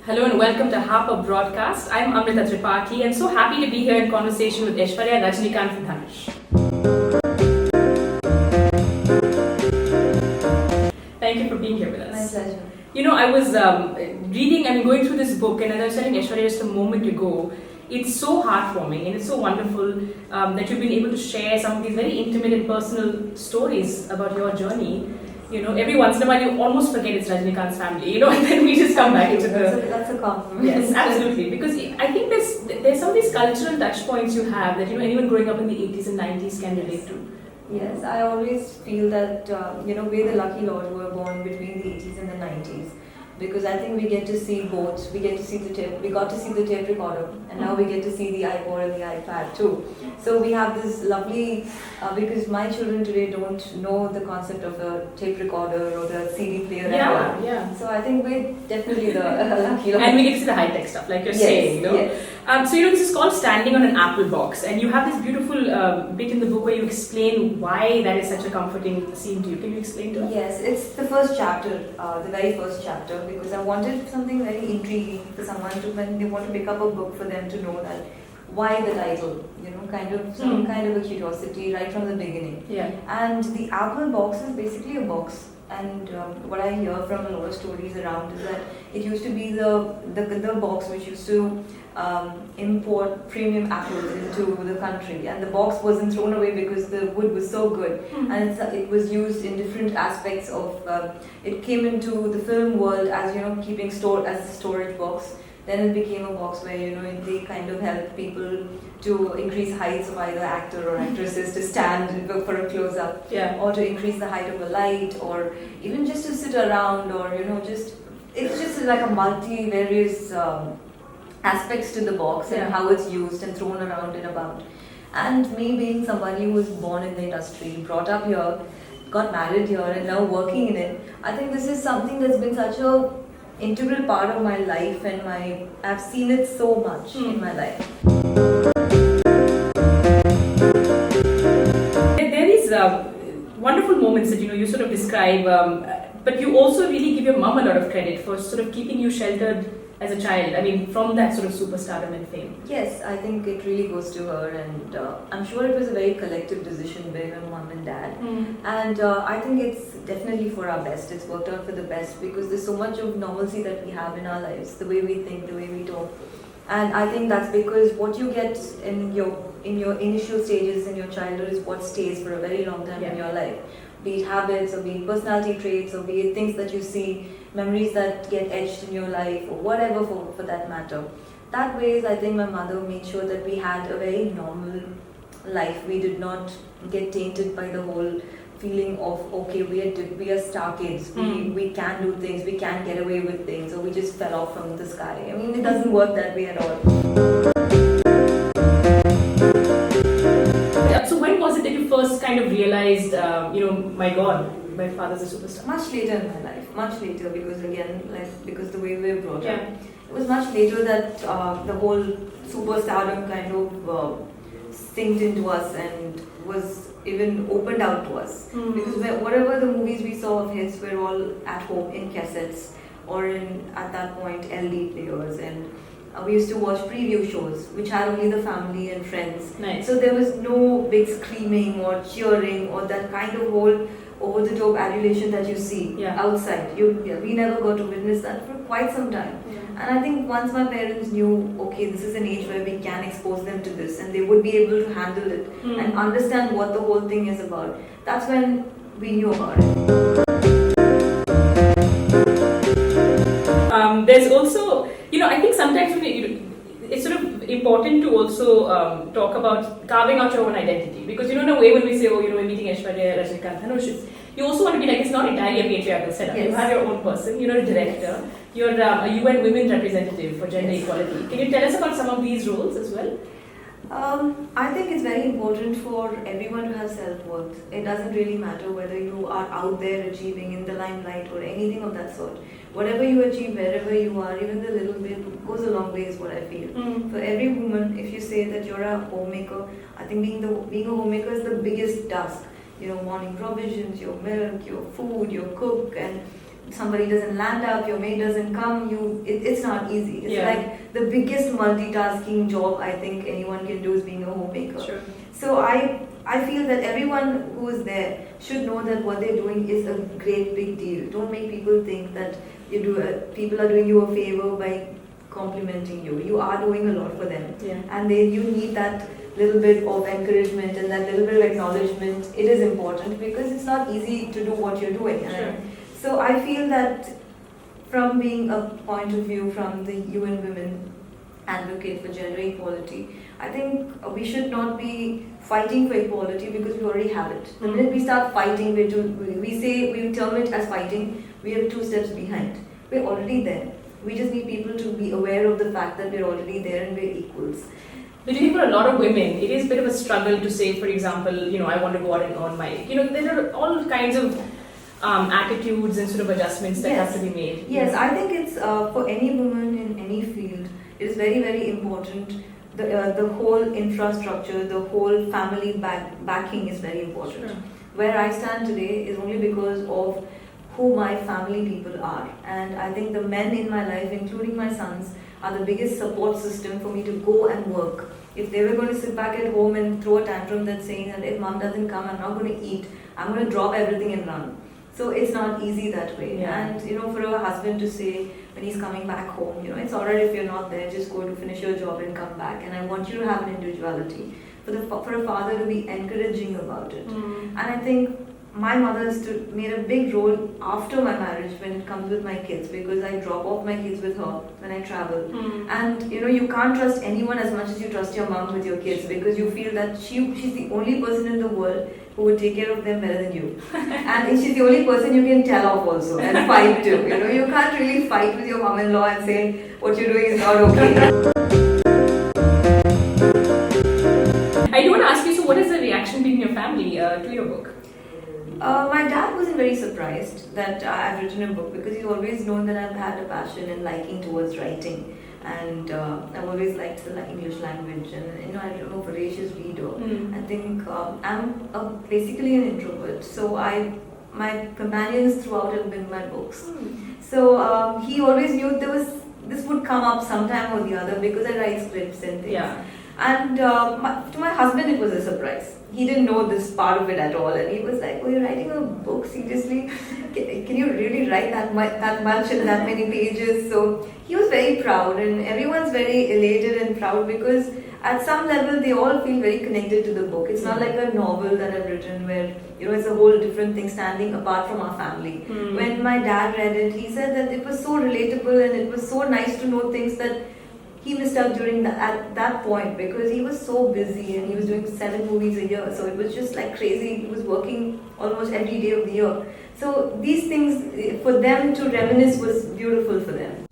Hello and welcome to Harper Broadcast. I'm Amrita Tripathi and so happy to be here in conversation with Aishwarya Rajnikant Dhanush. Thank you for being here with us. My pleasure. I was going through this book, and as I was telling Aishwarya just a moment ago, it's so heartwarming and it's so wonderful that you've been able to share some of these very intimate and personal stories about your journey. Every once in a while you almost forget it's Rajnikant's family, and then we just come back into That's a compliment. Yes, absolutely. Because I think there's some of these cultural touch points you have that anyone growing up in the 80s and 90s can relate to. Yes, I always feel that we're the lucky lot who were born between the 80s and the 90s, because I think we get to see both. We got to see the tape recorder, and now we get to see the iPod and the iPad too. So we have this lovely, because my children today don't know the concept of a tape recorder or the CD player. Yeah. So I think we're definitely the lucky lot. And we get to see the high-tech stuff, like you're saying, Yes. This is called Standing on an Apple Box, and you have this beautiful bit in the book where you explain why that is such a comforting scene to you. Can you explain to us? Yes, it's the first chapter, the very first chapter, because I wanted something very intriguing for someone to, when they want to pick up a book, for them to know that why the title, some kind of a curiosity right from the beginning. Yeah. And the Apple box is basically a box. And what I hear from a lot of stories around is that it used to be the box which used to import premium apples into the country, and the box wasn't thrown away because the wood was so good, and it was used in different aspects of. It came into the film world as keeping stored as a storage box. Then it became a box where they kind of helped people to increase heights of either actor or actresses to stand for a close-up, or to increase the height of a light, or even just to sit around, or it's just like a various aspects to the box and how it's used and thrown around and about. And me being somebody who was born in the industry, brought up here, got married here, and now working in it, I think this is something that's been such a integral part of my life, and I've seen it so much in my life. There is wonderful moments that you sort of describe, but you also really give your mum a lot of credit for sort of keeping you sheltered as a child. I mean, from that sort of superstardom and fame. Yes, I think it really goes to her, and I'm sure it was a very collective decision by my mom and dad. And I think it's definitely for our best. It's worked out for the best, because there's so much of normalcy that we have in our lives, the way we think, the way we talk. And I think that's because what you get in your initial stages in your childhood is what stays for a very long time in your life. Be it habits, or be it personality traits, or be it things that you see, memories that get etched in your life, or whatever for that matter. That ways, I think my mother made sure that we had a very normal life. We did not get tainted by the whole feeling of, okay, we are star kids, we can do things, we can get away with things, or we just fell off from the sky. I mean, it doesn't work that way at all. So when was it that you first kind of realized, my God, my father's a superstar? Much later in my life, much later, because because the way we were brought up, it was much later that the whole superstardom kind of sinked into us and was even opened out to us. Because whatever the movies we saw of his were all at home in cassettes, or at that point LD players, and we used to watch preview shows which had only the family and friends. Nice. So there was no big screaming or cheering or that kind of whole over-the-top adulation that you see outside. We never got to witness that for quite some time. And I think once my parents knew, okay, this is an age where we can expose them to this, and they would be able to handle it and understand what the whole thing is about, that's when we knew about it. There's also, I think sometimes it's sort of important to also talk about carving out your own identity, because in a way when we say, we're meeting Aishwarya Rajnikant Dhanush, you also want to be like, it's not entirely a patriarchal setup. You have your own person, you're a director, you're a UN Women representative for gender equality. Can you tell us about some of these roles as well? I think it's very important for everyone to have self-worth. It doesn't really matter whether you are out there achieving in the limelight or anything of that sort. Whatever you achieve, wherever you are, even the little bit goes a long way, is what I feel. For every woman, if you say that you're a homemaker, I think being a homemaker is the biggest task. Morning provisions, your milk, your food, your cook, and somebody doesn't land up, your mate doesn't come, it's not easy. It's Yeah. like the biggest multitasking job I think anyone can do is being a homemaker. Sure. So I feel that everyone who is there should know that what they're doing is a great big deal. Don't make people think that people are doing you a favor by complimenting you. You are doing a lot for them, Yeah. and you need that little bit of encouragement and that little bit of acknowledgement. It is important because it's not easy to do what you're doing. Sure. And so I feel that from being a point of view from the UN Women advocate for gender equality, I think we should not be fighting for equality because we already have it. The minute we start fighting, we term it as fighting, we are 2 steps behind. We're already there. We just need people to be aware of the fact that we're already there and we're equals. But do you think for a lot of women, it is a bit of a struggle to say, for example, I want to go out and earn my, there are all kinds of attitudes and sort of adjustments that have to be made. Yes, I think it's for any woman in any field, it is very, very important. The whole infrastructure, the whole family backing is very important. Sure. Where I stand today is only because of who my family people are. And I think the men in my life, including my sons, are the biggest support system for me to go and work. If they were going to sit back at home and throw a tantrum that's saying that if mom doesn't come, I'm not going to eat, I'm going to drop everything and run. So it's not easy that way. Yeah. And for a husband to say when he's coming back home, it's alright if you're not there, just go to finish your job and come back. And I want you to have an individuality. For a father to be encouraging about it. And I think my mother has made a big role after my marriage when it comes with my kids, because I drop off my kids with her when I travel. And you can't trust anyone as much as you trust your mom with your kids, because you feel that she's the only person in the world who would take care of them better than you. And she's the only person you can tell off also and fight to. You can't really fight with your mom-in-law and say what you're doing is not okay. I do want to ask you, so what has the reaction been in your family to your book? My dad wasn't very surprised that I've written a book, because he's always known that I've had a passion and liking towards writing, and I've always liked the English language, and I'm a voracious reader. I think I'm basically an introvert, so my companions throughout have been my books. So he always knew this would come up sometime or the other, because I write scripts and things. Yeah. And to my husband, it was a surprise. He didn't know this part of it at all, and he was like, "Oh, you're writing a book? Seriously? Can you really write that much and that many pages?" So he was very proud, and everyone's very elated and proud, because at some level they all feel very connected to the book. It's not like a novel that I've written where it's a whole different thing standing apart from our family. When my dad read it, he said that it was so relatable and it was so nice to know things that he missed out at that point, because he was so busy and he was doing 7 movies a year. So it was just like crazy. He was working almost every day of the year. So these things, for them to reminisce, was beautiful for them.